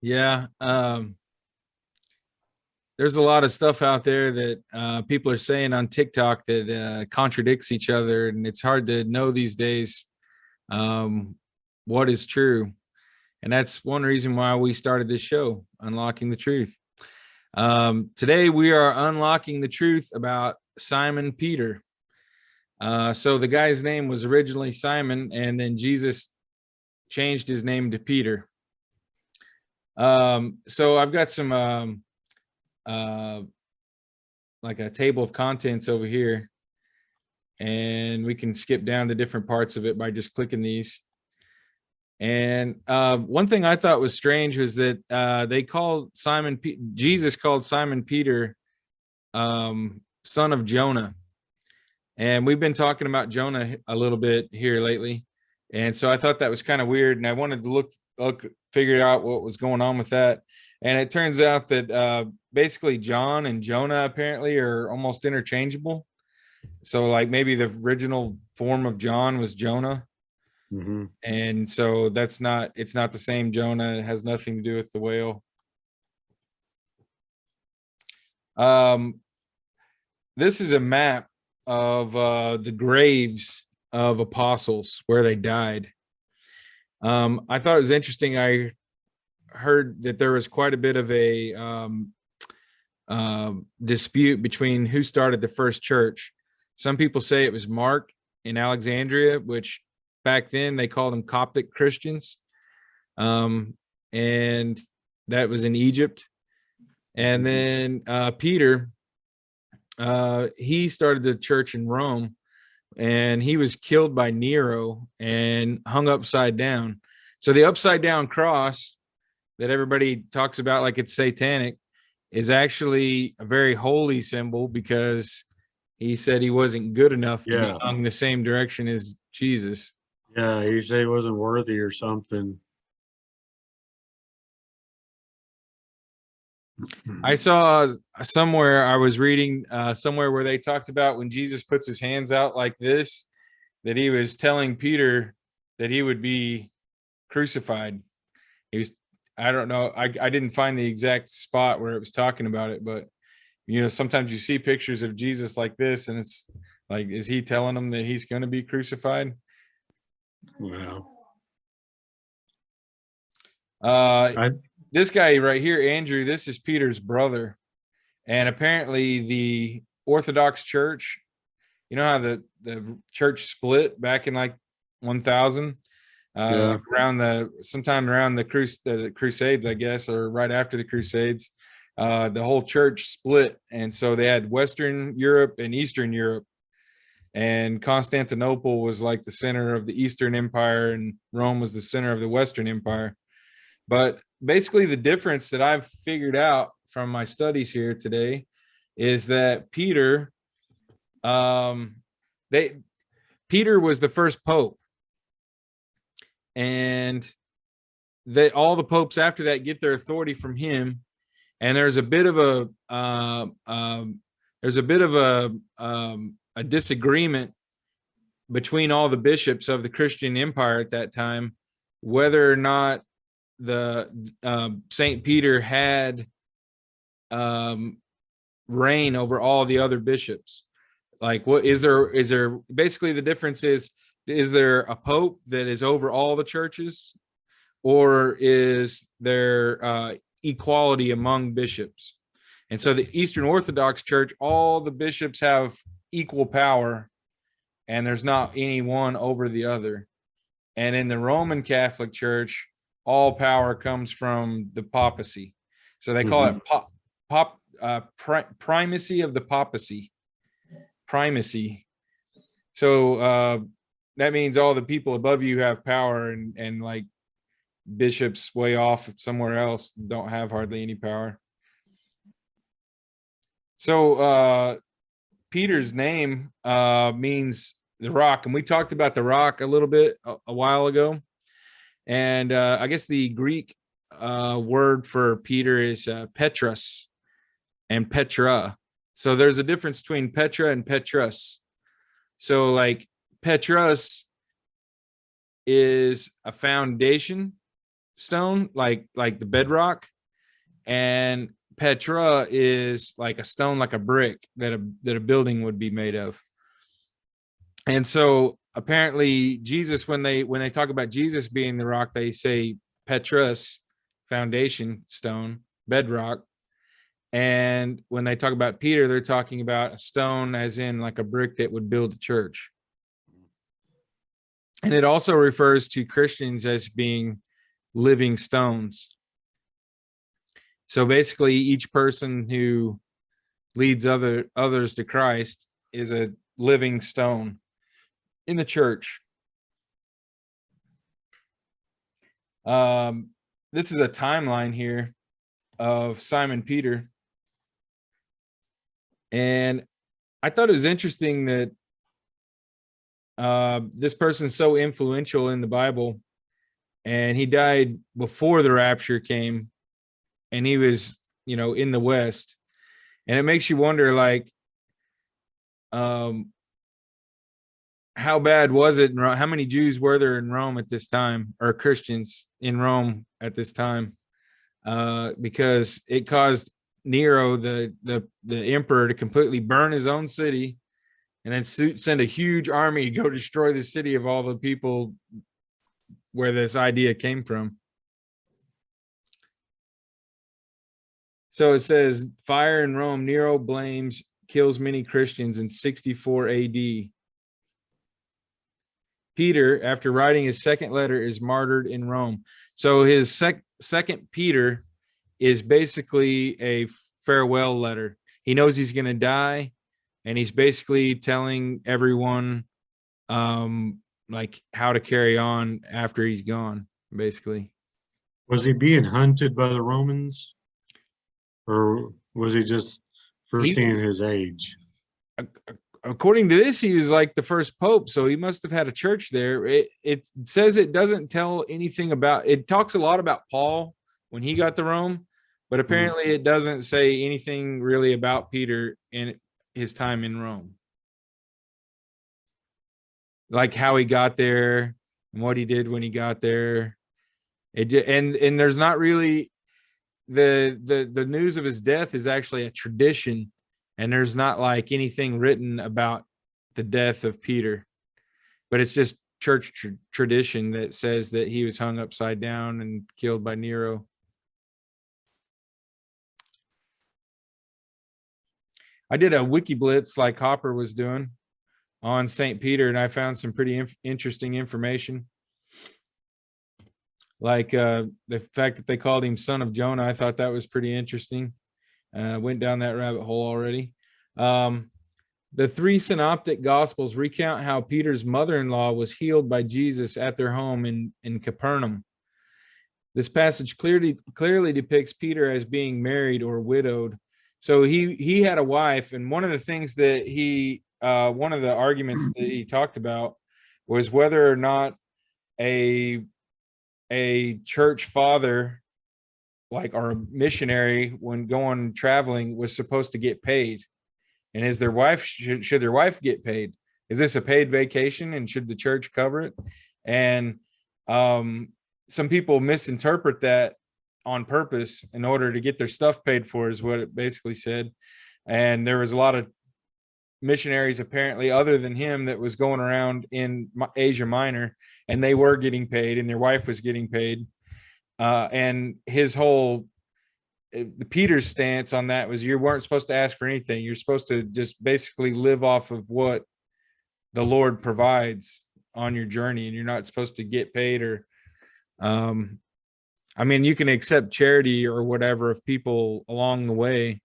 Yeah. There's a lot of stuff out there that people are saying on TikTok that contradicts each other, and it's hard to know these days um, what is true. And that's one reason why we started this show, Unlocking the Truth. Today, we are unlocking the truth about Simon Peter. So the guy's name was originally Simon, and then Jesus changed his name to Peter. So I've got some uh, like a table of contents over here, and we can skip down to different parts of it by just clicking these. And one thing I thought was strange was that Jesus called Simon Peter son of Jonah. And we've been talking about Jonah a little bit here lately. And so I thought that was kind of weird. And I wanted to figure out what was going on with that. And it turns out that basically John and Jonah apparently are almost interchangeable. So like maybe the original form of John was Jonah. Mm-hmm. And so it's not the same Jonah. It has nothing to do with the whale. This is a map of the graves of apostles where they died. I thought it was interesting. I heard that there was quite a bit of a dispute between who started the first church. Some people say it was Mark in Alexandria, which back then they called them Coptic Christians. And that was in Egypt. And then Peter, he started the church in Rome, and he was killed by Nero and hung upside down. So the upside down cross that everybody talks about like it's satanic is actually a very holy symbol, because he said he wasn't good enough to be hung the same direction as Jesus. Yeah, he said he wasn't worthy or something. I saw somewhere, I was reading somewhere where they talked about when Jesus puts his hands out like this, that he was telling Peter that he would be crucified. He was, I don't know, I didn't find the exact spot where it was talking about it, but sometimes you see pictures of Jesus like this, and it's like, is he telling them that he's going to be crucified? Wow. This guy right here, Andrew, this is Peter's brother. And apparently the Orthodox Church, you know how the church split back in like 1000, sometime around the Crusades, I guess, or right after the Crusades, the whole church split. And so they had Western Europe and Eastern Europe. And Constantinople was like the center of the Eastern Empire, and Rome was the center of the Western Empire. But basically the difference that I've figured out from my studies here today is that Peter was the first pope, and that all the popes after that get their authority from him. And there's a bit of a disagreement between all the bishops of the Christian Empire at that time, whether or not the Saint Peter had reign over all the other bishops. Like, what is there basically the difference is there a pope that is over all the churches, or is there equality among bishops? And so the Eastern Orthodox Church, all the bishops have equal power, and there's not any one over the other. And in the Roman Catholic Church, all power comes from the papacy. So they call it primacy of the papacy. Primacy. So that means all the people above you have power, and like bishops way off somewhere else don't have hardly any power. So Peter's name means the rock, and we talked about the rock a little bit a while ago. And I guess the Greek word for Peter is Petros and Petra. So there's a difference between Petra and Petros. So like Petros is a foundation, stone, like the bedrock, and Petra is like a stone, like a brick that a building would be made of. And so apparently Jesus, when they talk about Jesus being the rock, they say Petrus, foundation stone, bedrock. And when they talk about Peter, they're talking about a stone as in like a brick that would build a church. And it also refers to Christians as being living stones. So basically each person who leads others to Christ is a living stone in the church. This is a timeline here of Simon Peter. And I thought it was interesting that this person's so influential in the Bible, and he died before the rapture came, and he was, in the West. And it makes you wonder, like, how bad was it? How many Jews were there in Rome at this time, or Christians in Rome at this time? Because it caused Nero, the emperor, to completely burn his own city, and then send a huge army to go destroy the city of all the people where this idea came from. So it says, fire in Rome, Nero kills many Christians in 64 AD. Peter, after writing his second letter, is martyred in Rome. So his second Peter is basically a farewell letter. He knows he's going to die, and he's basically telling everyone like how to carry on after he's gone, basically. Was he being hunted by the Romans, or was he just foreseeing his age? According to this, he was like the first pope, so he must have had a church there. It says it doesn't tell anything about it. Talks a lot about Paul when he got to Rome, but apparently it doesn't say anything really about Peter in his time in Rome, like how he got there and what he did when he got there. And there's not really the news of his death is actually a tradition. And there's not like anything written about the death of Peter, but it's just church tradition that says that he was hung upside down and killed by Nero. I did a wiki blitz like Hopper was doing on St. Peter, and I found some pretty interesting information. Like the fact that they called him son of Jonah. I thought that was pretty interesting. Went down that rabbit hole already. The three synoptic gospels recount how Peter's mother-in-law was healed by Jesus at their home in Capernaum. This passage clearly depicts Peter as being married or widowed. So he had a wife, and one of the things that one of the arguments that he talked about was whether or not a church father, like, or a missionary, when going traveling, was supposed to get paid. And is their wife, should their wife get paid? Is this a paid vacation, and should the church cover it? And some people misinterpret that on purpose in order to get their stuff paid for, is what it basically said. And there was a lot of missionaries apparently other than him that was going around in Asia Minor, and they were getting paid, and their wife was getting paid. And his whole Peter's stance on that was, you weren't supposed to ask for anything. You're supposed to just basically live off of what the Lord provides on your journey, and you're not supposed to get paid. Or I mean, you can accept charity or whatever of people along the way,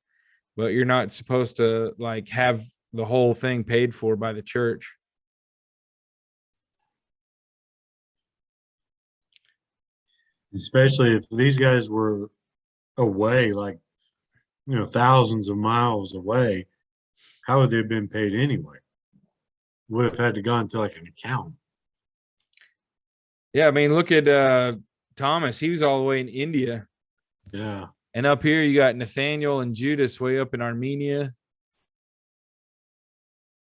but you're not supposed to like have the whole thing paid for by the church. Especially if these guys were away, like, thousands of miles away, how would they have been paid anyway? Would have had to gone to like an account. Yeah, I mean, look at Thomas. He was all the way in India. Yeah. And up here you got Nathaniel and Judas way up in Armenia.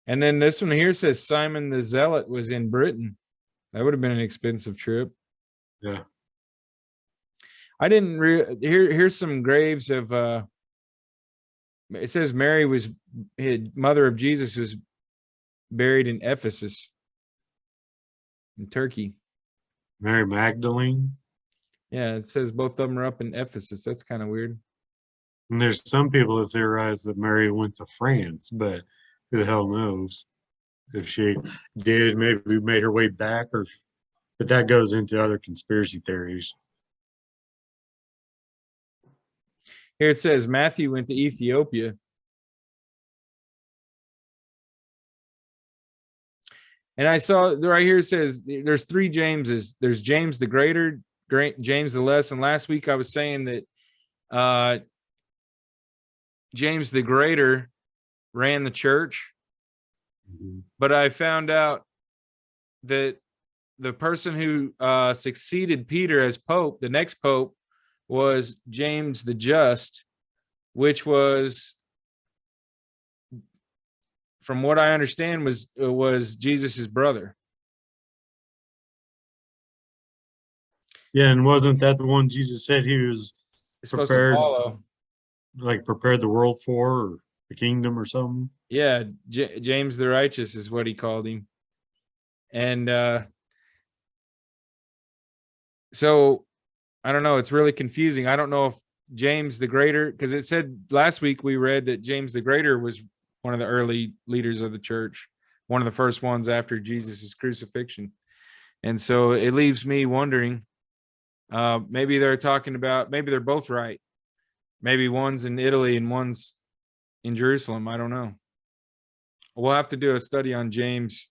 And then this one here says Simon the Zealot was in Britain. That would have been an expensive trip. Yeah. I didn't here's some graves of it says Mary was mother of Jesus was buried in Ephesus in Turkey. Mary Magdalene. Yeah, it says both of them are up in Ephesus. That's kind of weird. And there's some people that theorize that Mary went to France, but who the hell knows if she did, maybe made her way back, or but that goes into other conspiracy theories. Here it says Matthew went to Ethiopia. And I saw right here it says there's three Jameses. There's James the Greater, James the Less. And last week I was saying that James the Greater ran the church. Mm-hmm. But I found out that the person who succeeded Peter as Pope, the next Pope, was James the Just, which was, from what I understand, was Jesus's brother. Yeah, and wasn't that the one Jesus said he was Supposed to prepared, follow. like prepared the world for, or the kingdom or something? Yeah, James the Righteous is what he called him. And so I don't know. It's really confusing. I don't know if James the Greater, because it said last week we read that James the Greater was one of the early leaders of the church, one of the first ones after Jesus's crucifixion. And so it leaves me wondering, maybe they're talking about, maybe they're both right. Maybe one's in Italy and one's in Jerusalem. I don't know. We'll have to do a study on James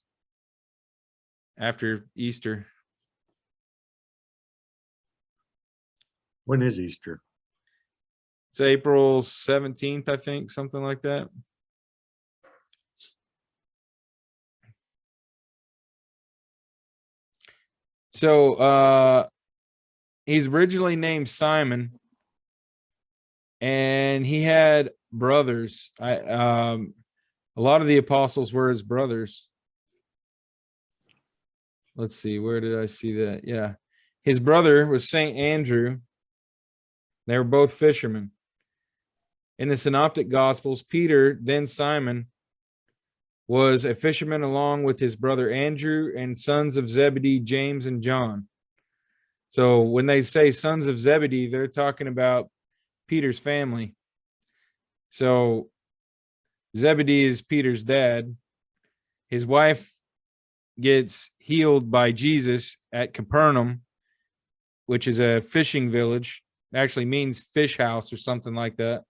after Easter. When is Easter? It's April 17th, I think, something like that. So he's originally named Simon, and he had brothers. A lot of the apostles were his brothers. Let's see, where did I see that? Yeah. His brother was St. Andrew. They were both fishermen. In the Synoptic Gospels, Peter, then Simon, was a fisherman along with his brother Andrew and sons of Zebedee, James and John. So when they say sons of Zebedee, they're talking about Peter's family. So Zebedee is Peter's dad. His wife gets healed by Jesus at Capernaum, which is a fishing village. It actually means fish house or something like that.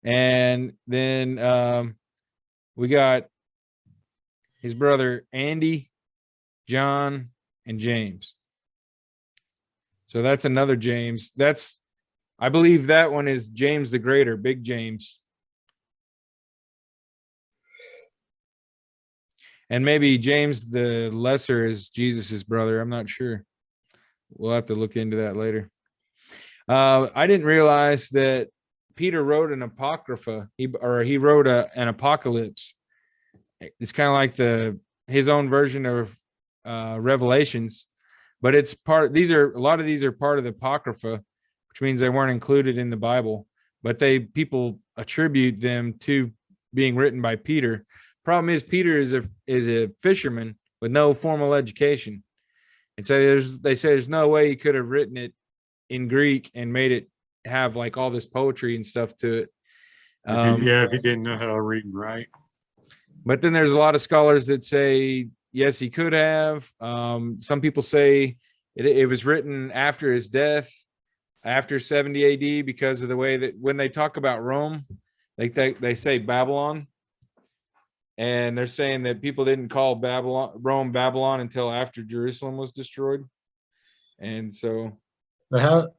And then we got his brother Andy, John, and James. So that's another James. I believe that one is James the Greater, Big James. And maybe James the Lesser is Jesus's brother. I'm not sure. We'll have to look into that later. I didn't realize that Peter wrote an apocrypha. He wrote an apocalypse. It's kind of like his own version of Revelations, but it's part. A lot of these are part of the apocrypha, which means they weren't included in the Bible, but people attribute them to being written by Peter. Problem is, Peter is a fisherman with no formal education, and so they say there's no way he could have written it in Greek and made it have like all this poetry and stuff to it. If he didn't know how to read and write. But then there's a lot of scholars that say yes, he could have. Some people say it was written after his death, after 70 AD, because of the way that when they talk about Rome, like they say Babylon, and they're saying that people didn't call Rome Babylon until after Jerusalem was destroyed. And so, but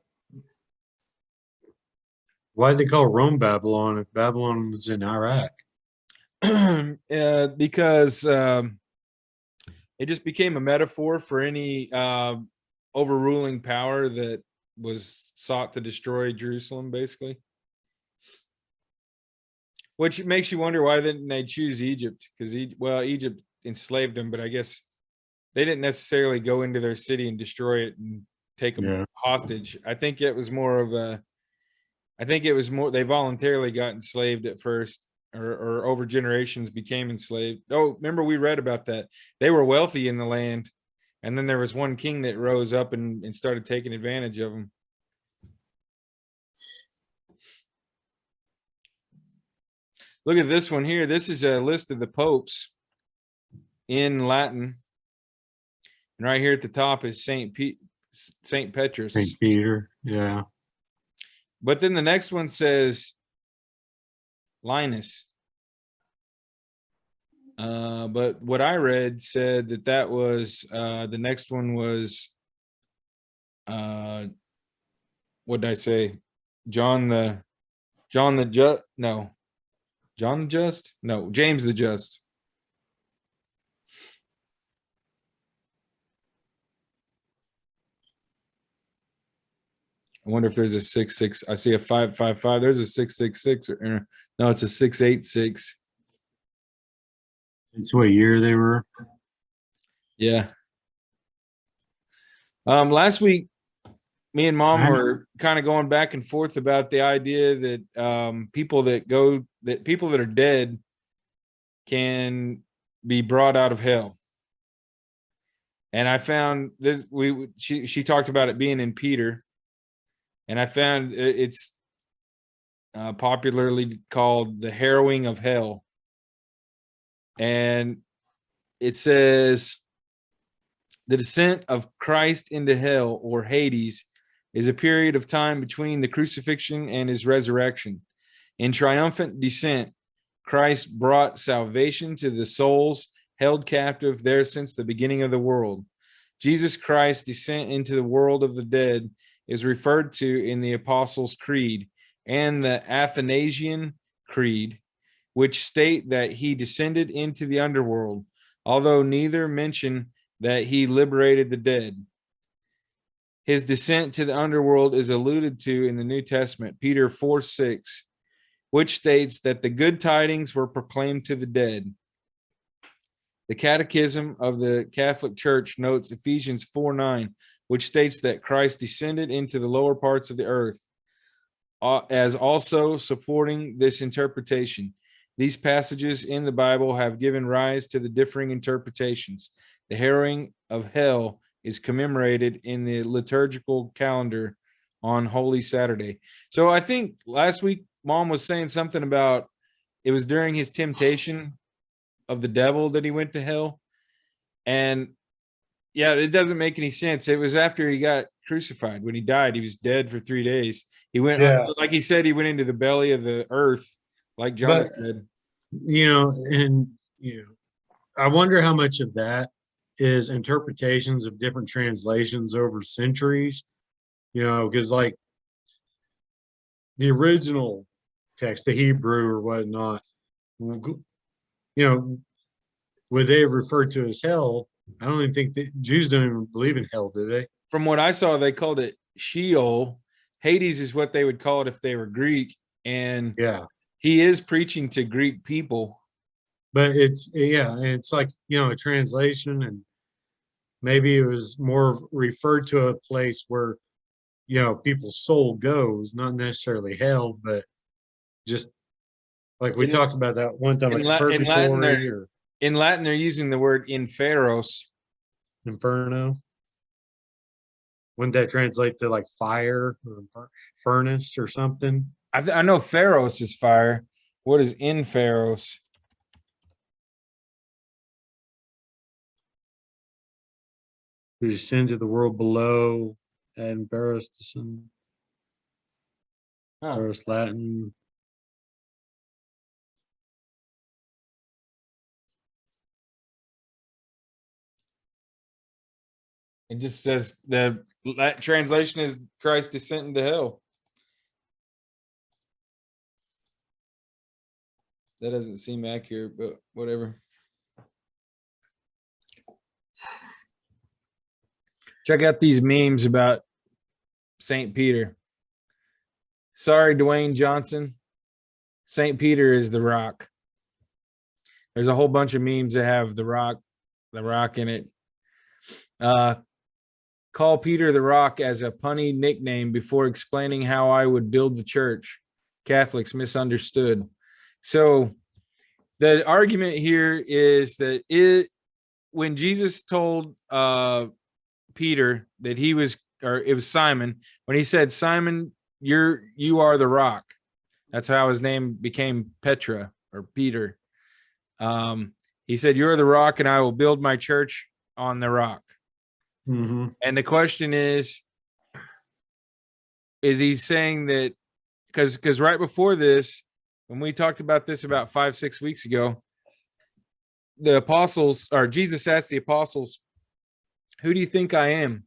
why did they call Rome Babylon if Babylon was in Iraq? Because it just became a metaphor for any overruling power that was sought to destroy Jerusalem, basically. Which makes you wonder, why didn't they choose Egypt? Because Egypt enslaved them, but I guess they didn't necessarily go into their city and destroy it and take them Yeah. hostage. I think it was more of a, I think it was more, they voluntarily got enslaved at first, or over generations became enslaved. Oh, remember we read about that. They were wealthy in the land, and then there was one king that rose up and started taking advantage of them. Look at this one here. This is a list of the popes in Latin. And right here at the top is Saint Petrus. St. Peter. Yeah. But then the next one says Linus. But what I read said that was the next one was what did I say? John the Just? No. John the Just? No, James the Just. I wonder if there's a 666. I see a 555. There's a 666. No, it's a 686. It's what year they were. Yeah. Last week, me and Mom were kind of going back and forth about the idea that people that are dead can be brought out of hell. And I found this. She talked about it being in Peter, and I found it's popularly called the Harrowing of Hell. And it says the descent of Christ into hell, or Hades, is a period of time between the crucifixion and his resurrection. In triumphant descent, Christ brought salvation to the souls held captive there since the beginning of the world. Jesus Christ's descent into the world of the dead is referred to in the Apostles' Creed and the Athanasian Creed, which state that he descended into the underworld, although neither mention that he liberated the dead. His descent to the underworld is alluded to in the New Testament, Peter 4:6, which states that the good tidings were proclaimed to the dead. The Catechism of the Catholic Church notes Ephesians 4:9, which states that Christ descended into the lower parts of the earth, as also supporting this interpretation. These passages in the Bible have given rise to the differing interpretations. The Harrowing of Hell is commemorated in the liturgical calendar on Holy Saturday. So I think last week Mom was saying something about it was during his temptation of the devil that he went to hell. And yeah, it doesn't make any sense. It was after he got crucified. When he died, he was dead for 3 days. He went, like he said, he went into the belly of the earth, like John said. I wonder how much of that is interpretations of different translations over centuries, because like the original text, the Hebrew or whatnot, would they have referred to as hell? I don't even think that Jews don't even believe in hell, do they? From what I saw, they called it Sheol. Hades is what they would call it if they were Greek. And yeah, he is preaching to Greek people. But it's like, a translation, and maybe it was more referred to a place where, people's soul goes, not necessarily hell, but just like we talked about that one time, like purgatory or in Latin, they're using the word inferos. Inferno. Wouldn't that translate to like fire or furnace or something? I know Pharos is fire. What is inferos? Who descend to the world below, and Pharos descend. Pharos Latin. It just says the translation is Christ descent into hell. That doesn't seem accurate, but whatever. Check out these memes about St. Peter. Sorry, Dwayne Johnson. St. Peter is the rock. There's a whole bunch of memes that have the rock in it. call Peter the Rock as a punny nickname before explaining how I would build the church. Catholics misunderstood. So the argument here is that when Jesus told Peter that he was, or it was Simon, when he said, Simon, you are the rock. That's how his name became Petra or Peter. He said, you're the rock and I will build my church on the rock. Mm-hmm. And the question is he saying that because right before this, when we talked about this about 5-6 weeks ago, the apostles, or Jesus asked the apostles, who do you think I am?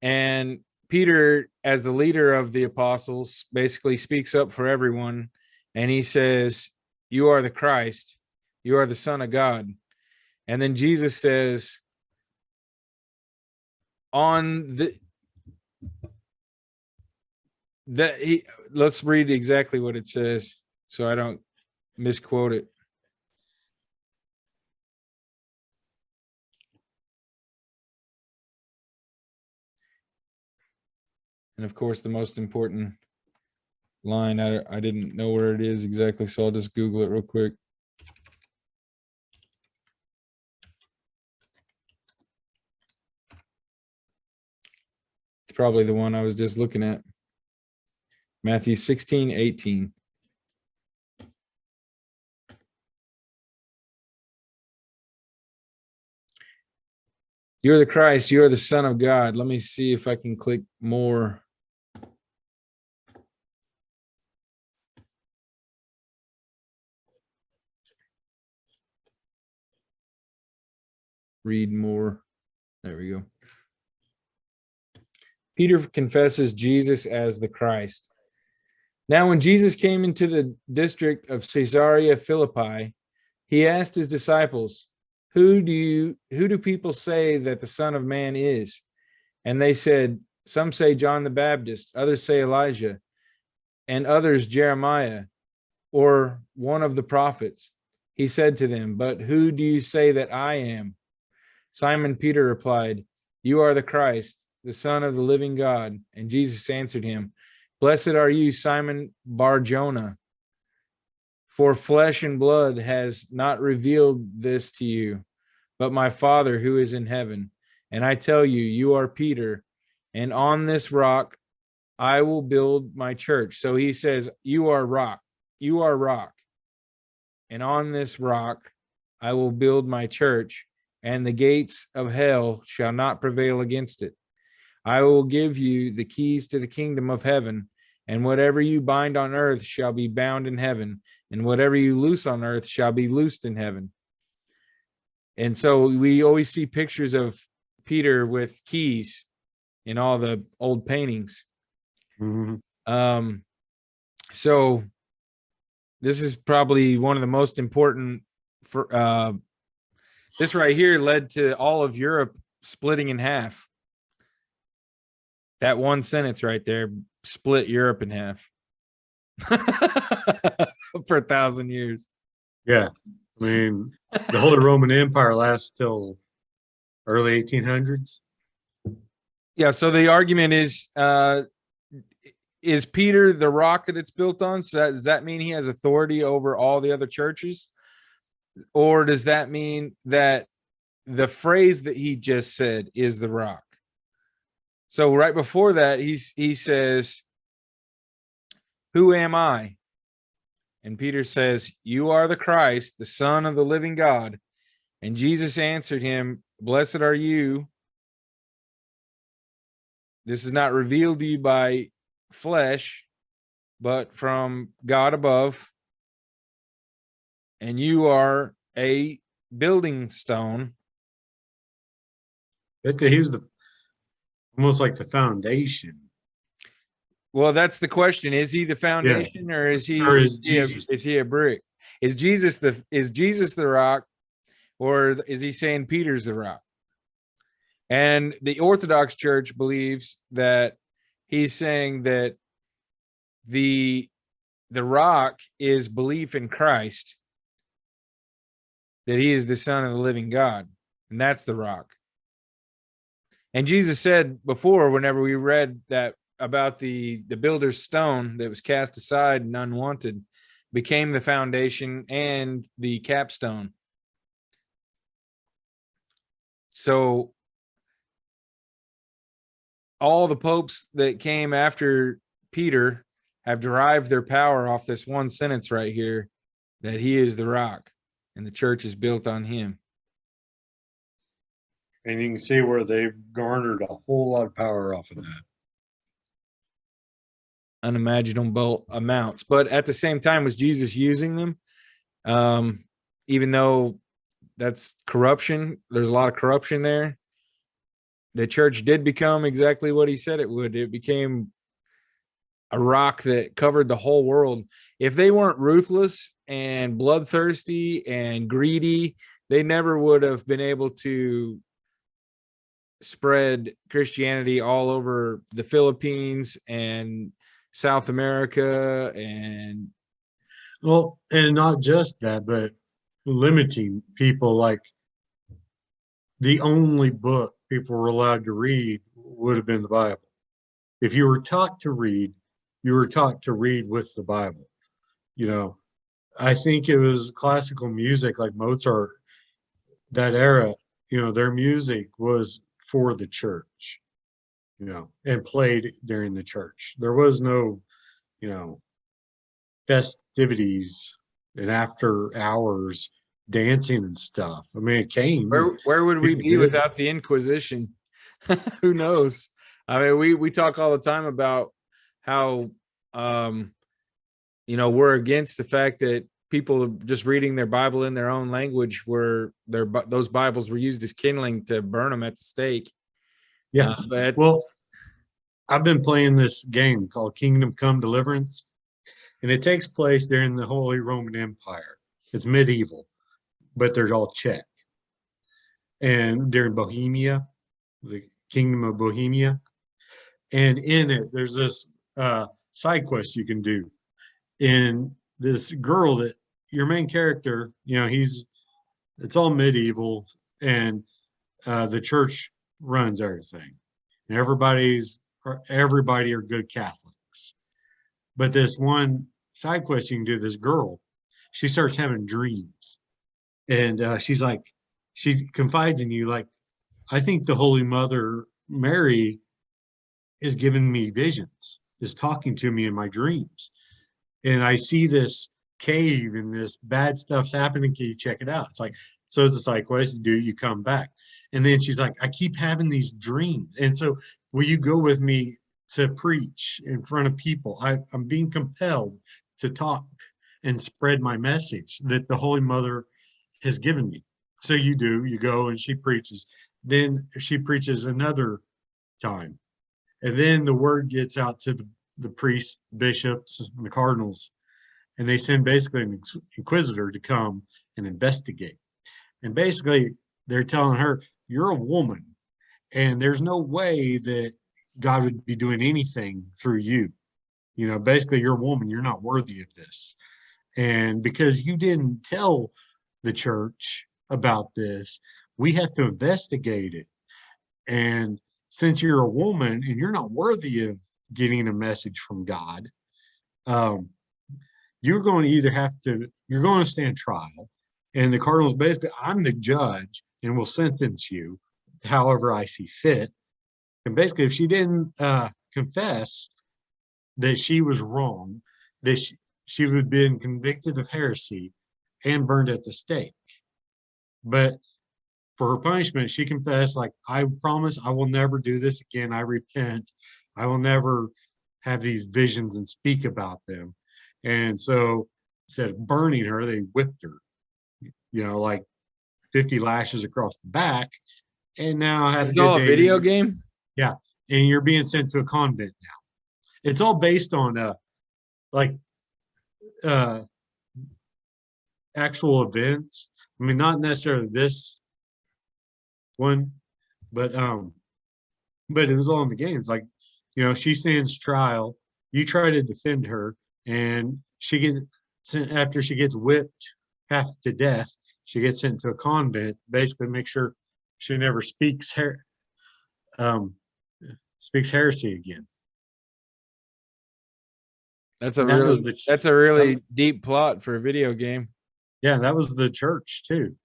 And Peter, as the leader of the apostles, basically speaks up for everyone. And he says, you are the Christ. You are the Son of God. And then Jesus says, let's read exactly what it says so I don't misquote it. And of course, the most important line, I didn't know where it is exactly, so I'll just Google it real quick. It's probably the one I was just looking at. Matthew 16:18. You're the Christ, you're the Son of God. Let me see if I can click more. Read more. There we go. Peter confesses Jesus as the Christ. Now, when Jesus came into the district of Caesarea Philippi, he asked his disciples, who do people say that the Son of Man is? And they said, some say John the Baptist, others say Elijah, and others Jeremiah, or one of the prophets. He said to them, but who do you say that I am? Simon Peter replied, you are the Christ, the Son of the living God. And Jesus answered him, blessed are you, Simon Bar-Jonah, for flesh and blood has not revealed this to you, but my Father who is in heaven. And I tell you, you are Peter, and on this rock I will build my church. So he says, you are rock, you are rock. And on this rock I will build my church, and the gates of hell shall not prevail against it. I will give you the keys to the kingdom of heaven, and whatever you bind on earth shall be bound in heaven, and whatever you loose on earth shall be loosed in heaven. And so we always see pictures of Peter with keys in all the old paintings. Mm-hmm. So this is probably one of the most important for this right here led to all of Europe splitting in half. That one sentence right there split Europe in half for 1,000 years. Yeah. I mean, the Holy Roman Empire lasts till early 1800s. Yeah. So the argument is Peter the rock that it's built on? So does that mean he has authority over all the other churches? Or does that mean that the phrase that he just said is the rock? So right before that, he says, who am I? And Peter says, you are the Christ, the Son of the living God. And Jesus answered him, blessed are you. This is not revealed to you by flesh, but from God above. And you are a building stone. He was almost like the foundation. Well, that's the question. Is he the foundation, or is he a brick? Is Jesus the rock, or is he saying Peter's the rock? And the Orthodox Church believes that he's saying that the rock is belief in Christ, that he is the Son of the living God, and that's the rock. And Jesus said before, whenever we read that about the builder's stone that was cast aside and unwanted, became the foundation and the capstone. So all the popes that came after Peter have derived their power off this one sentence right here, that he is the rock and the church is built on him. And you can see where they've garnered a whole lot of power off of that. Unimaginable amounts. But at the same time, was Jesus using them? Even though that's corruption, there's a lot of corruption there. The church did become exactly what he said it would. It became a rock that covered the whole world. If they weren't ruthless and bloodthirsty and greedy, they never would have been able to spread Christianity all over the Philippines and South America. And well, and not just that, but limiting people. Like, the only book people were allowed to read would have been the Bible. If you were taught to read, you were taught to read with the Bible. You know, I think it was classical music like Mozart, that era, you know, their music was for the church, you know, and played during the church. There was no, you know, festivities and after hours dancing and stuff. I mean, it came. where would we People be did. without the Inquisition? Who knows? I mean, we talk all the time about how we're against the fact that people just reading their Bible in their own language, where those Bibles were used as kindling to burn them at the stake. Yeah. But Well, I've been playing this game called Kingdom Come Deliverance, and it takes place during the Holy Roman Empire. It's medieval, but they're all Czech. And during Bohemia, the Kingdom of Bohemia. And in it, there's this side quest you can do. And this girl that your main character, you know, it's all medieval, and the church runs everything. And everybody are good Catholics. But this one side quest you can do, this girl, she starts having dreams. And she's like, she confides in you, like, I think the Holy Mother Mary is giving me visions, is talking to me in my dreams. And I see this cave and this bad stuff's happening. Can you check it out? It's like, so it's a side quest. You come back. And then she's like, I keep having these dreams. And so will you go with me to preach in front of people? I'm being compelled to talk and spread my message that the Holy Mother has given me. So you go and she preaches. Then she preaches another time. And then the word gets out to the priests, bishops, and the cardinals, and they send basically an inquisitor to come and investigate. And basically, they're telling her, you're a woman, and there's no way that God would be doing anything through you. You know, basically, you're a woman, you're not worthy of this. And because you didn't tell the church about this, we have to investigate it. And since you're a woman and you're not worthy of getting a message from God, you're going to stand trial. And the cardinal's basically, I'm the judge and will sentence you however I see fit. And basically, if she didn't confess that she was wrong, that she would have been convicted of heresy and burned at the stake. But for her punishment, she confessed, like, I promise I will never do this again. I repent. I will never have these visions and speak about them. And so instead of burning her, they whipped her, you know, like 50 lashes across the back. And now have it's all a video game. Yeah. And you're being sent to a convent now. It's all based on actual events. I mean, not necessarily this one, but it was all in the games. Like, you know, she stands trial, you try to defend her, and she gets sent, after she gets whipped half to death, she gets sent to a convent, basically make sure she never speaks speaks heresy again. That's a That was really the that's a really deep plot for a video game. yeah, that was the church too.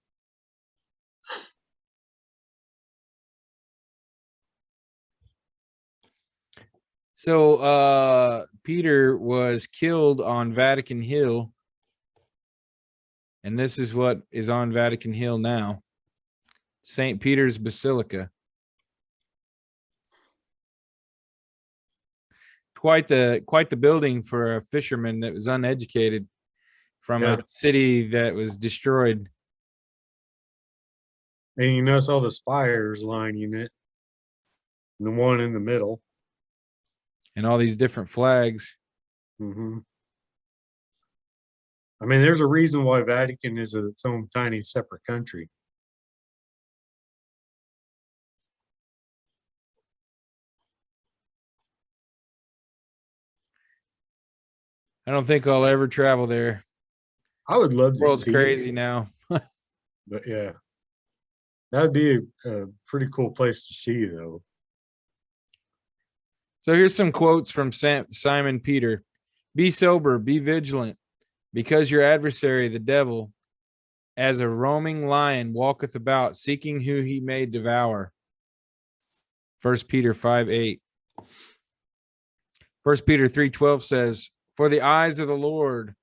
So Peter was killed on Vatican Hill, and this is what is on Vatican Hill now. St. Peter's Basilica. Quite the building for a fisherman that was uneducated from Yeah. a city that was destroyed. And you notice all the spires lining it. And the one in the middle. And all these different flags. Mm-hmm. I mean, there's a reason why Vatican is its own tiny separate country. I don't think I'll ever travel there. I would love to World's see crazy it, now. but yeah, that would be a pretty cool place to see, though. So here's some quotes from Simon Peter. Be sober, be vigilant, because your adversary, the devil, as a roaming lion, walketh about, seeking who he may devour. 1 Peter 5:8. 1 Peter 3:12 says, for the eyes of the Lord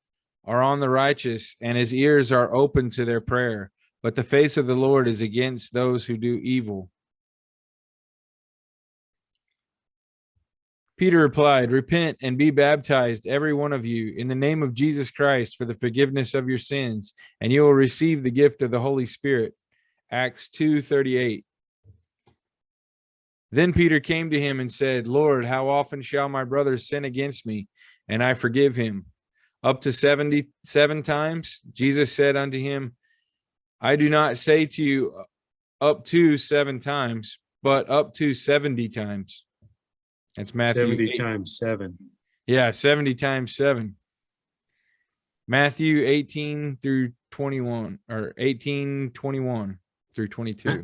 are on the righteous, and his ears are open to their prayer. But the face of the Lord is against those who do evil. Peter replied, repent and be baptized, every one of you, in the name of Jesus Christ for the forgiveness of your sins, and you will receive the gift of the Holy Spirit. Acts 2:38. Then Peter came to him and said, Lord, how often shall my brother sin against me, and I forgive him? Up to 77 times? Jesus said unto him, I do not say to you up to 7 times, but up to 70 times. That's Matthew 70 8. times 7. Yeah, 70 times 7. Matthew 18 through 21, or 18:21 through 22.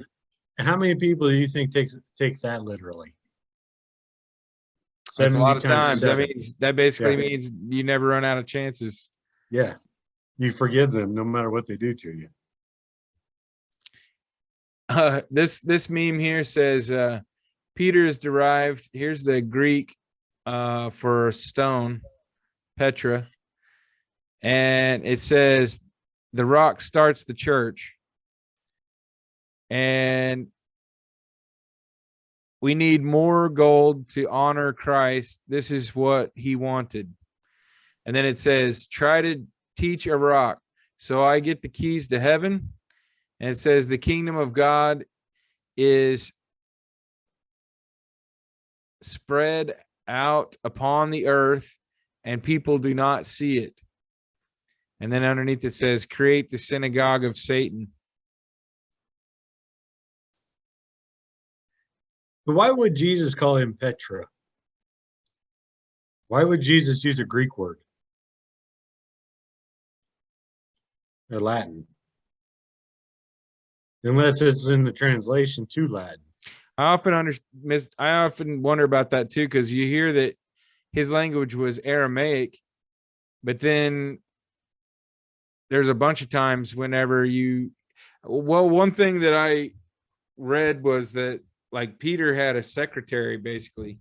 How many people do you think take that literally? That's a 70 lot of times times. 7. That basically means you never run out of chances. Yeah. You forgive them no matter what they do to you. This meme here says Peter is derived. Here's the Greek for stone, Petra, and it says the rock starts the church, and we need more gold to honor Christ. This is what he wanted. And then it says, try to teach a rock. So I get the keys to heaven. And it says the kingdom of God is spread out upon the earth and people do not see it. And then underneath it says, create the synagogue of Satan. But why would Jesus call him Petra? Why would Jesus use a Greek word? Or Latin? Unless it's in the translation to Latin. I often wonder about that too, because you hear that his language was Aramaic, but then there's a bunch of times whenever one thing that I read was that like Peter had a secretary, basically.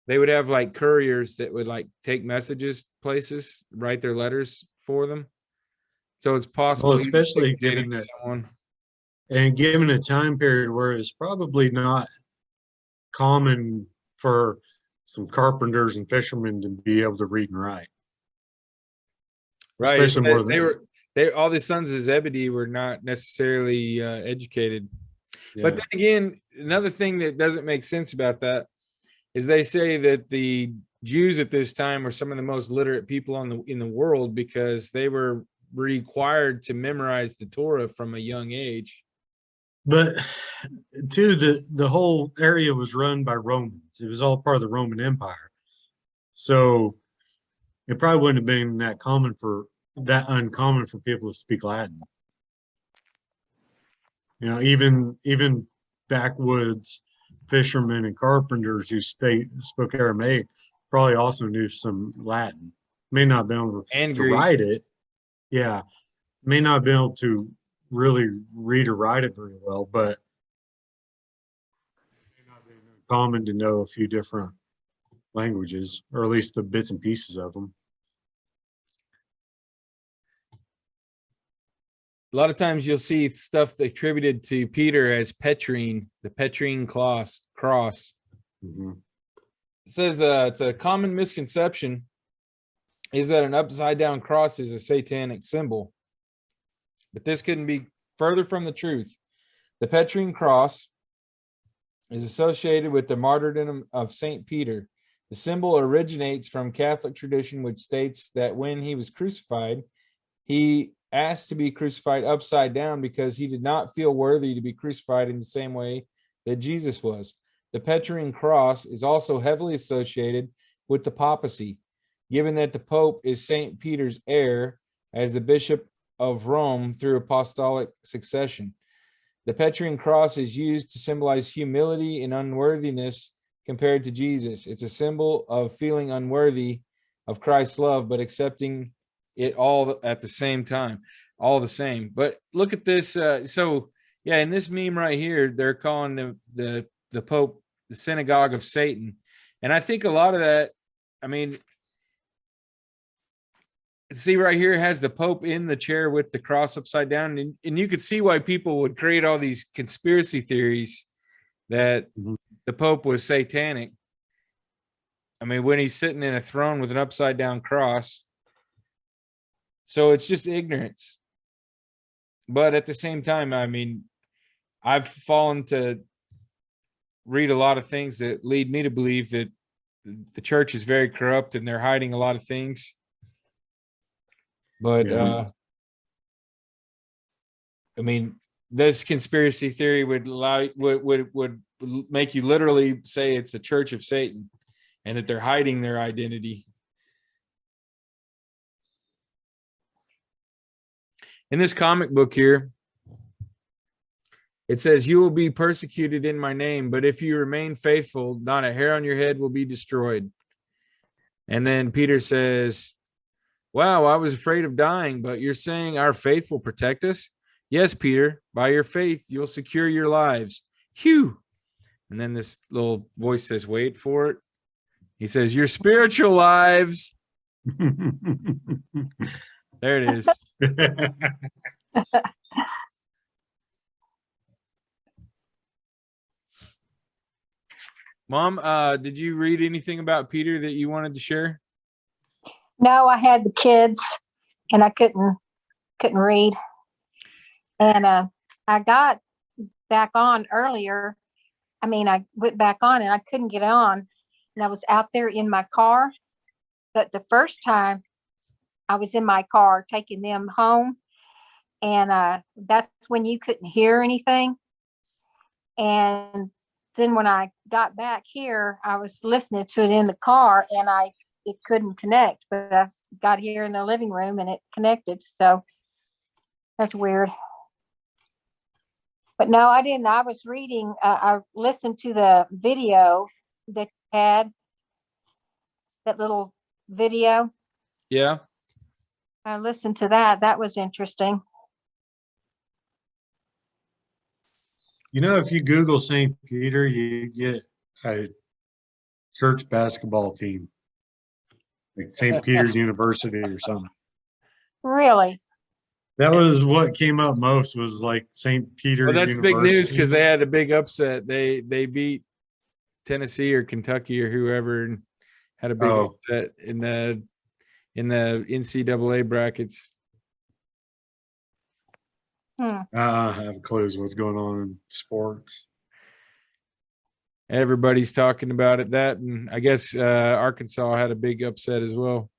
They would have like couriers that would like take messages places, write their letters for them. So it's possible, well, especially given that someone. And given a time period where it's probably not common for some carpenters and fishermen to be able to read and write. Right. Especially more than all the sons of Zebedee were not necessarily educated. yeah. But then again, another thing that doesn't make sense about that is they say that the Jews at this time were some of the most literate people in the world because they were required to memorize the Torah from a young age. But too, the whole area was run by Romans. It was all part of the Roman Empire. So it probably wouldn't have been that uncommon for people to speak Latin. You know, even backwoods fishermen and carpenters who spoke Aramaic probably also knew some Latin. May not be able And to Greek. write it. Yeah, may not be able to really read or write it very well, but it may not be common to know a few different languages, or at least the bits and pieces of them. A lot of times you'll see stuff attributed to Peter as Petrine, the Petrian cross. Mm-hmm. It says it's a common misconception is that an upside down cross is a satanic symbol. But this couldn't be further from the truth. The Petrian Cross is associated with the martyrdom of St. Peter. The symbol originates from Catholic tradition, which states that when he was crucified, he asked to be crucified upside down because he did not feel worthy to be crucified in the same way that Jesus was. The Petrian Cross is also heavily associated with the papacy, given that the Pope is St. Peter's heir as the Bishop of Rome through apostolic succession. The Petrian Cross is used to symbolize humility and unworthiness compared to Jesus. It's a symbol of feeling unworthy of Christ's love, but accepting it all at the same time, all the same. But look at this. So yeah, in this meme right here, they're calling the Pope the synagogue of Satan. And I think a lot of that, I mean, see right here, it has the Pope in the chair with the cross upside down. And you could see why people would create all these conspiracy theories that the Pope was satanic. I mean, when he's sitting in a throne with an upside down cross. So it's just ignorance. But at the same time, I mean, I've fallen to read a lot of things that lead me to believe that the church is very corrupt and they're hiding a lot of things. But I mean, this conspiracy theory would make you literally say it's a church of Satan and that they're hiding their identity. In this comic book here, it says, "You will be persecuted in my name, but if you remain faithful, not a hair on your head will be destroyed." And then Peter says, "Wow, I was afraid of dying, but you're saying our faith will protect us?" "Yes, Peter, by your faith, you'll secure your lives." Phew. And then this little voice says, "Wait for it." He says, "Your spiritual lives." There it is. Mom, did you read anything about Peter that you wanted to share? No, I had the kids and I couldn't read. And I got back on earlier. I mean, I went back on and I couldn't get on. And I was out there in my car. But the first time I was in my car taking them home. And that's when you couldn't hear anything. And then when I got back here, I was listening to it in the car and it couldn't connect, but I got here in the living room and it connected. So that's weird. But no, I didn't. I was reading, I listened to the video that had that little video. Yeah. I listened to that. That was interesting. You know, if you Google St. Peter, you get a church basketball team, like St. Peter's University or something. Really? That was what came up most, was like St. Peter Well, that's big University. news because they had a big upset. They beat Tennessee or Kentucky or whoever and had a big upset in the NCAA brackets. I don't have clues what's going on in sports. Everybody's talking about it. That, and I guess Arkansas had a big upset as well.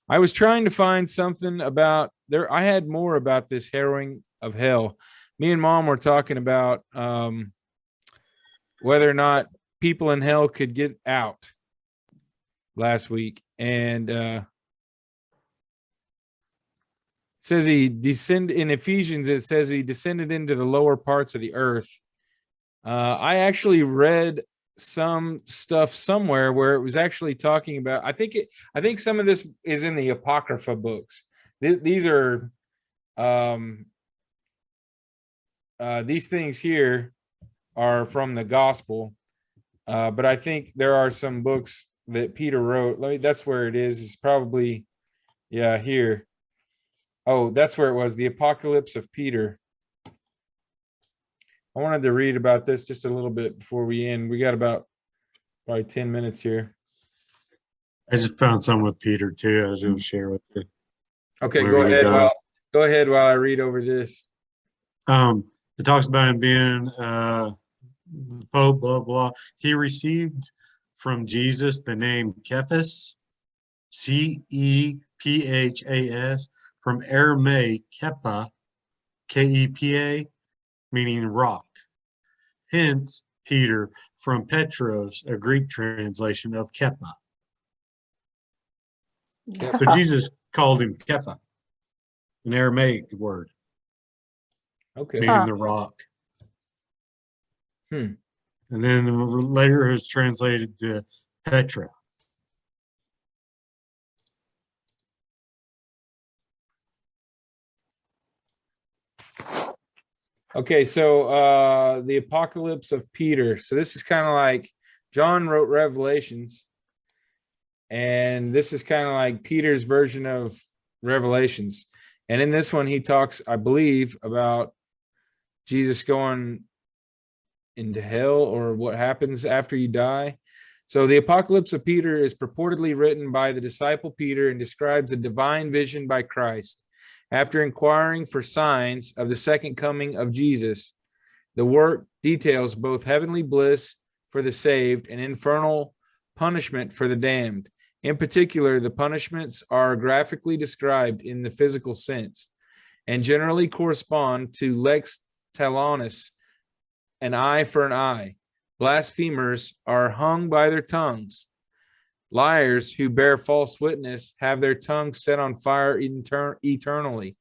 I was trying to find something about there. I had more about this harrowing of hell. Me and Mom were talking about whether or not people in hell could get out last week. And it says he descended in Ephesians. It says he descended into the lower parts of the earth I actually read some stuff somewhere where it was actually talking about. I think some of this is in the Apocrypha books. These are these things here are from the Gospel, but I think there are some books that Peter wrote. That's where it is. It's probably, yeah, here. Oh, that's where it was. The Apocalypse of Peter. I wanted to read about this just a little bit before we end. We got about probably 10 minutes here. I just found some with Peter too. I was going to share with you. Okay, Whenever you're done. go ahead while I read over this. It talks about him being Pope, blah, blah. He received from Jesus the name Cephas, Cephas, from Aramaic Kepa, Kepa, meaning rock. Hence, Peter from Petros, a Greek translation of Kepa. So Jesus called him Kepa, an Aramaic word, Okay. meaning the rock. Hmm. And then later it was translated to Petra. Okay, so the Apocalypse of Peter. So this is kind of like John wrote Revelations, and this is kind of like Peter's version of Revelations. And in this one, he talks, I believe, about Jesus going into hell or what happens after you die. So the Apocalypse of Peter is purportedly written by the disciple Peter and describes a divine vision by Christ. After inquiring for signs of the second coming of Jesus, the work details both heavenly bliss for the saved and infernal punishment for the damned. In particular, the punishments are graphically described in the physical sense and generally correspond to lex talionis, an eye for an eye. Blasphemers are hung by their tongues. Liars who bear false witness have their tongues set on fire eternally.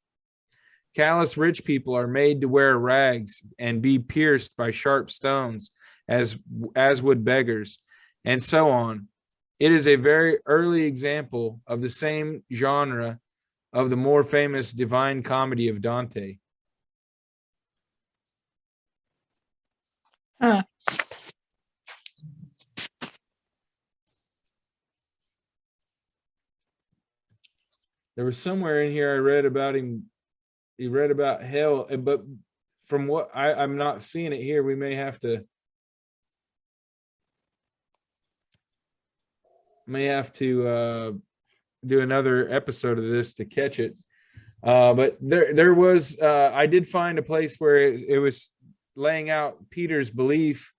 Callous rich people are made to wear rags and be pierced by sharp stones, as would beggars, and so on. It is a very early example of the same genre of the more famous Divine Comedy of Dante. Huh. There was somewhere in here I read about him. He read about hell, but from what I'm not seeing it here, we may have to do another episode of this to catch it. But there was I did find a place where it was laying out Peter's belief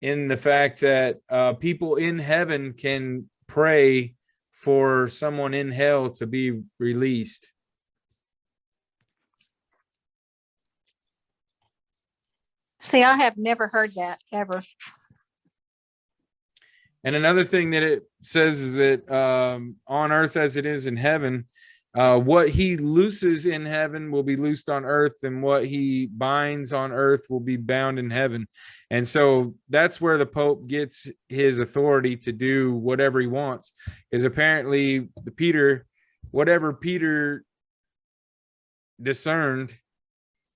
in the fact that people in heaven can pray for someone in hell to be released. See, I have never heard that ever. And another thing that it says is that on earth as it is in heaven, what he looses in heaven will be loosed on earth, and what he binds on earth will be bound in heaven. And so that's where the Pope gets his authority to do whatever he wants, is apparently whatever Peter discerned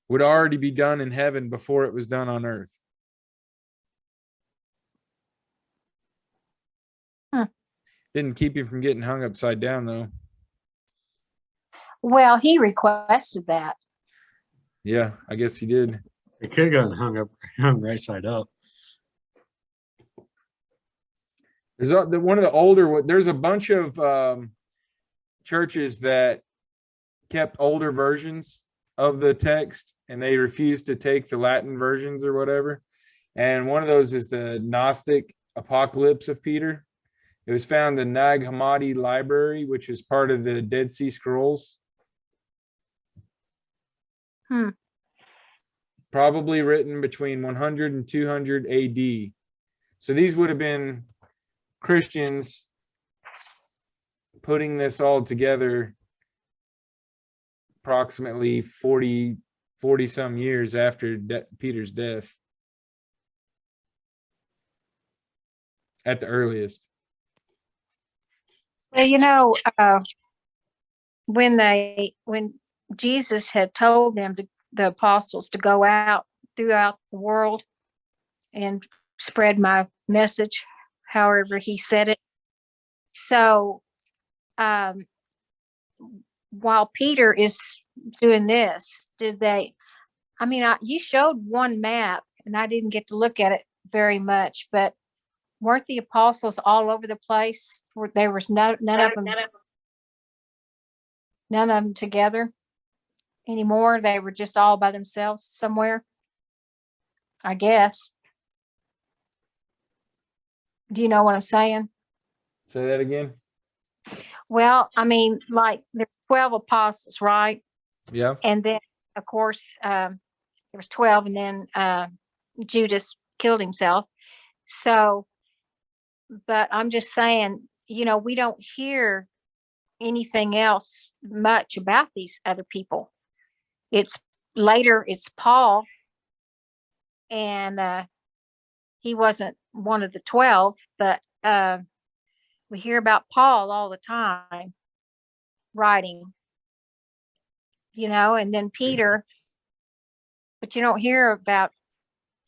would already be done in heaven before it was done on earth. Huh. Didn't keep you from getting hung upside down, though. Well, he requested that. Yeah, I guess he did. It could have gotten hung right side up. There's one of the older. There's a bunch of churches that kept older versions of the text, and they refused to take the Latin versions or whatever. And one of those is the Gnostic Apocalypse of Peter. It was found in the Nag Hammadi Library, which is part of the Dead Sea Scrolls. Probably written between 100 and 200 AD. So these would have been Christians putting this all together approximately 40 some years after Peter's death. at the earliest. Well, when Jesus had told them the apostles to go out throughout the world and spread my message, however he said it. So, while Peter is doing this, you showed one map and I didn't get to look at it very much, but weren't the apostles all over the place? There was none of them together anymore. They were just all by themselves somewhere, I guess. Do you know what I'm saying? Say that again. Well, like there's 12 apostles, right? Yeah. And then, of course, there was 12, and then Judas killed himself. So, but I'm just saying, we don't hear anything else much about these other people. It's Paul, and he wasn't one of the 12, but we hear about Paul all the time writing, and then Peter, but you don't hear about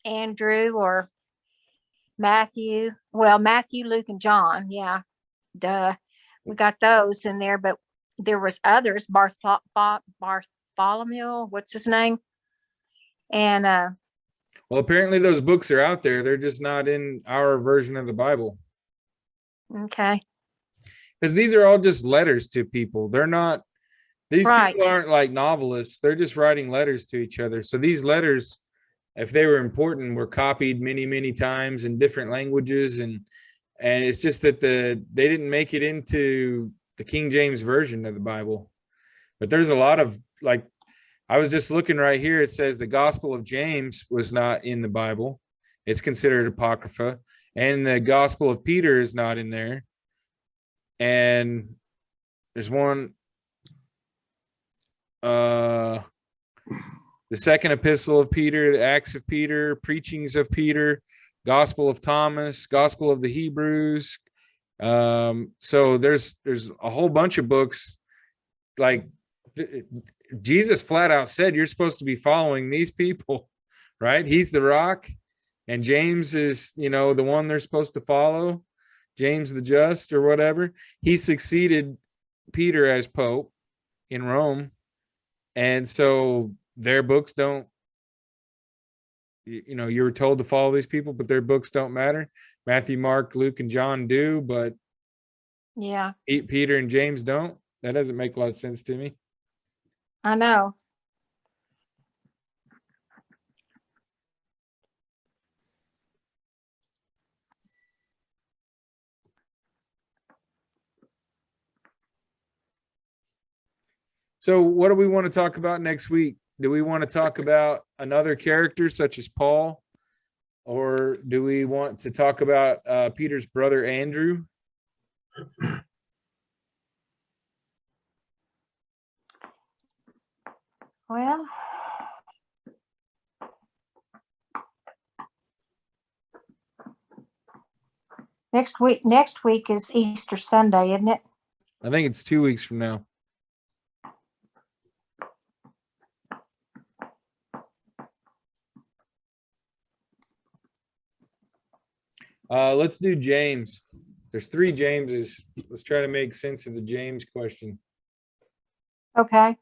Andrew or Matthew. Well, Matthew, Luke, and John. Yeah. Duh. We got those in there, but there was others, Bartholomew, what's his name? And well, apparently those books are out there. They're just not in our version of the Bible. Okay. Because these are all just letters to people. They're not, these Right. people aren't like novelists. They're just writing letters to each other. So these letters, if they were important, were copied many, many times in different languages. And it's just that they didn't make it into the King James version of the Bible. But there's a lot of, like, I was just looking right here. It says the Gospel of James was not in the Bible. It's considered Apocrypha. And the Gospel of Peter is not in there. And there's one, the second epistle of Peter, the Acts of Peter, preachings of Peter, Gospel of Thomas, Gospel of the Hebrews. So there's a whole bunch of books. Like Jesus flat out said, you're supposed to be following these people, right? He's the rock, and James is, the one they're supposed to follow. James the Just or whatever. He succeeded Peter as Pope in Rome. And so their books don't, you were told to follow these people, but their books don't matter. Matthew, Mark, Luke, and John do, but Yeah, Peter and James don't. That doesn't make a lot of sense to me. I know. So what do we want to talk about next week? Do we want to talk about another character such as Paul? Or do we want to talk about Peter's brother, Andrew? Well, next week is Easter Sunday, isn't it? I think it's 2 weeks from now. Let's do James. There's 3 Jameses. Let's try to make sense of the James question. Okay.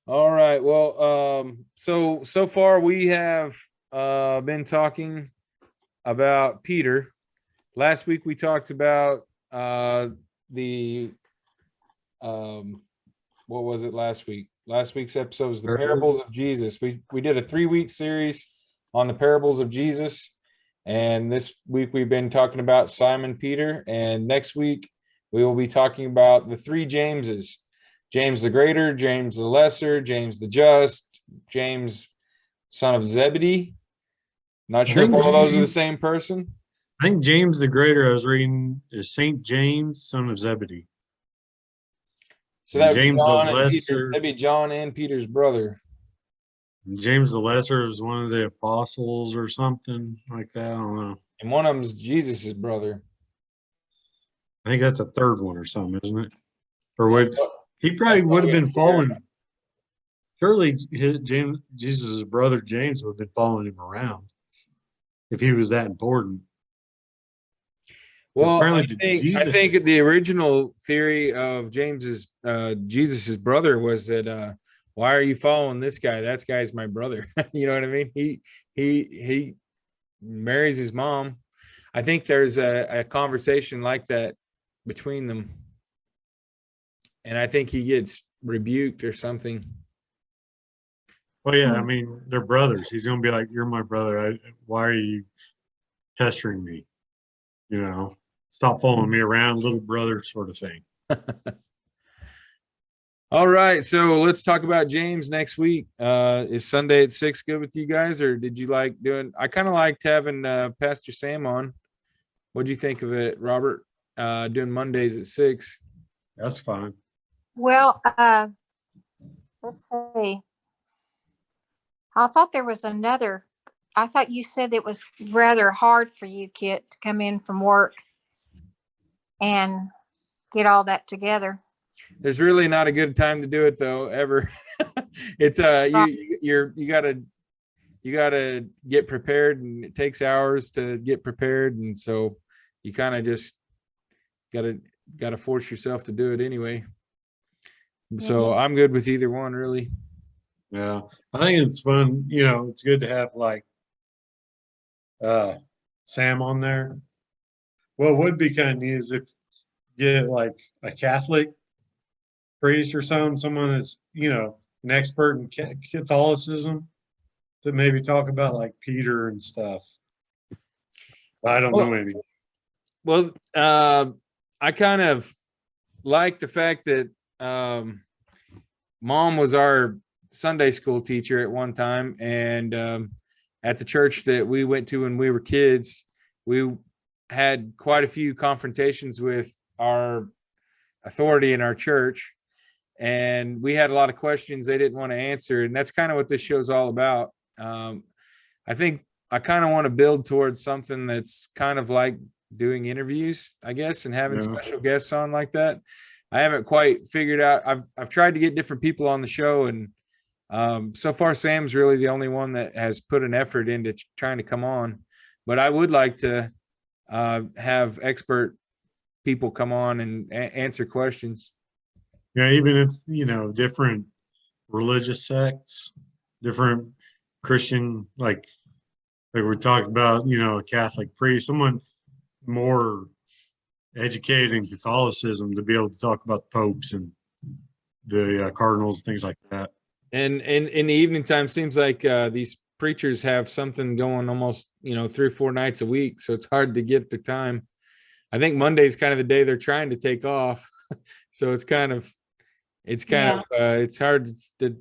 All right. Well, so far we have been talking about Peter. Last week we talked about the what was it last week? Last week's episode was the parables of Jesus. We did a 3-week series on the parables of Jesus, and this week we've been talking about Simon Peter, and next week we will be talking about the 3 Jameses: James the Greater, James the Lesser, James the Just, James son of Zebedee. Not sure if all those are the same person. I think James the Greater I was reading is Saint James, son of Zebedee. So that would be James the John and Peter. Lesser. That'd be John and Peter's brother. James the Lesser is one of the apostles or something like that. I don't know. And one of them's Jesus's brother. I think that's a third one or something, isn't it? Or would he probably That's what would have we been have to figure following? Surely James, Jesus' brother James would have been following him around if he was that important. Well, apparently I Jesus think the original theory of James's Jesus's brother was that why are you following this guy? That guy's my brother. You know what I mean? He marries his mom. I think there's a conversation like that between them, and I think he gets rebuked or something. Well, yeah, I mean, they're brothers. He's gonna be like, "You're my brother. Why are you pestering me? You know, stop following me around, little brother," sort of thing. All right, so let's talk about James next week. Is Sunday at 6 good with you guys, or did you like doing? I kind of liked having Pastor Sam on. What'd you think of it, Robert? Doing Mondays at 6. That's fine. Well, let's see. I thought there was another. I thought you said it was rather hard for you, Kit, to come in from work and get all that together. There's really not a good time to do it though, ever. It's you gotta get prepared, and it takes hours to get prepared, and so you kind of just gotta force yourself to do it anyway. So I'm good with either one, really. Yeah, I think it's fun. You know, it's good to have like Sam on there. What would be kind of neat is if you get like a Catholic priest or someone that's, you know, an expert in Catholicism to maybe talk about like Peter and stuff. I don't know any. Well, I kind of like the fact that Mom was our Sunday school teacher at one time, and at the church that we went to when we were kids, we had quite a few confrontations with our authority in our church, and we had a lot of questions they didn't want to answer, and that's kind of what this show's all about. I think I kind of want to build towards something that's kind of like doing interviews, I guess, and having special guests on like that. I haven't quite figured out. I've tried to get different people on the show, and so far Sam's really the only one that has put an effort into trying to come on. But I would like to have expert people come on and answer questions. Yeah, even if, you know, different religious sects, different Christian, like we're talking about, you know, a Catholic priest, someone more educated in Catholicism to be able to talk about the popes and the cardinals, things like that. And in the evening time, seems like these preachers have something going almost, you know, 3 or 4 nights a week, so it's hard to get the time. I think Monday's kind of the day they're trying to take off, so it's hard to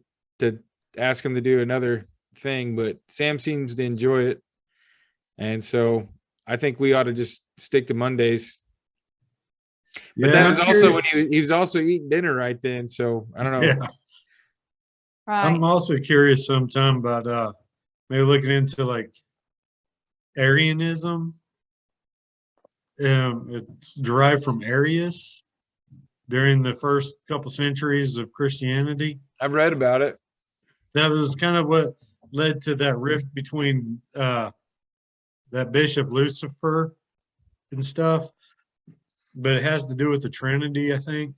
ask them to do another thing. But Sam seems to enjoy it, and so I think we ought to just stick to Mondays. But that was also when he was also eating dinner right then. So I don't know. Yeah. Right. I'm also curious sometime about maybe looking into like Arianism. It's derived from Arius during the first couple centuries of Christianity. I've read about it. That was kind of what led to that rift between that Bishop Lucifer and stuff. But it has to do with the Trinity, I think.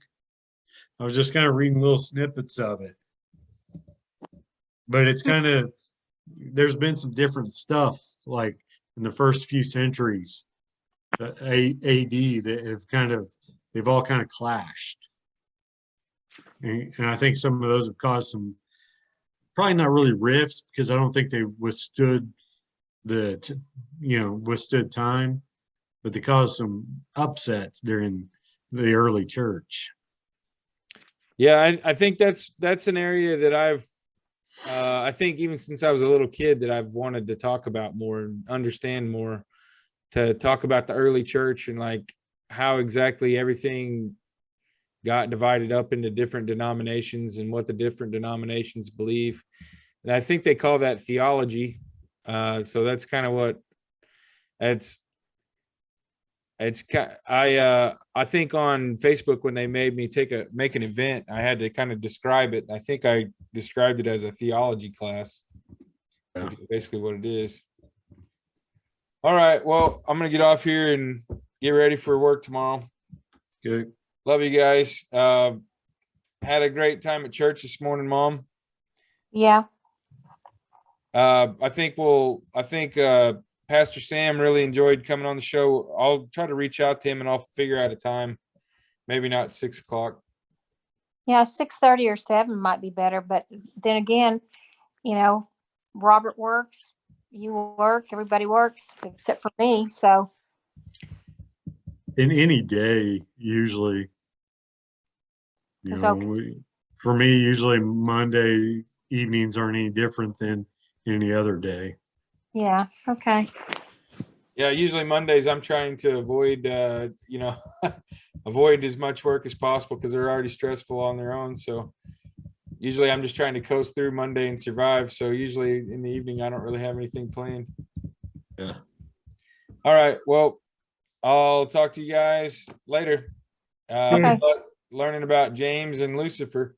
I was just kind of reading little snippets of it. But it's kind of, there's been some different stuff like in the first few centuries AD that have kind of, they've all kind of clashed. And I think some of those have caused some, probably not really rifts, because I don't think they withstood withstood time, but they caused some upsets during the early church. Yeah, I think that's an area that I think even since I was a little kid that I've wanted to talk about more and understand more, to talk about the early church and like how exactly everything got divided up into different denominations and what the different denominations believe. And I think they call that theology. So that's kind of what I think on Facebook when they made me make an event, I had to kind of describe it. I think I described it as a theology class. Yeah. Which is basically what it is. All right. Well, I'm gonna get off here and get ready for work tomorrow. Good. Love you guys. Had a great time at church this morning, Mom. Yeah. I think Pastor Sam really enjoyed coming on the show. I'll try to reach out to him and I'll figure out a time. Maybe not 6 o'clock. Yeah, 6:30 or 7 might be better. But then again, Robert works, you work, everybody works except for me. So In any day, usually, It's okay. for me, usually Monday evenings aren't any different than any other day. yeah, okay. Yeah, usually Mondays I'm trying to avoid avoid as much work as possible because they're already stressful on their own. So usually I'm just trying to coast through Monday and survive. So usually in the evening I don't really have anything planned. Yeah. All right. Well, I'll talk to you guys later. Okay. Good luck learning about James and Lucifer.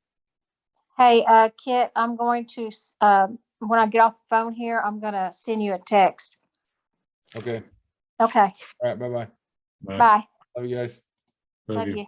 Hey, Kit, I'm going to when I get off the phone here, I'm gonna send you a text. Okay. Okay. All right. Bye-bye. Bye. Bye. Love you guys. Love Love you. you.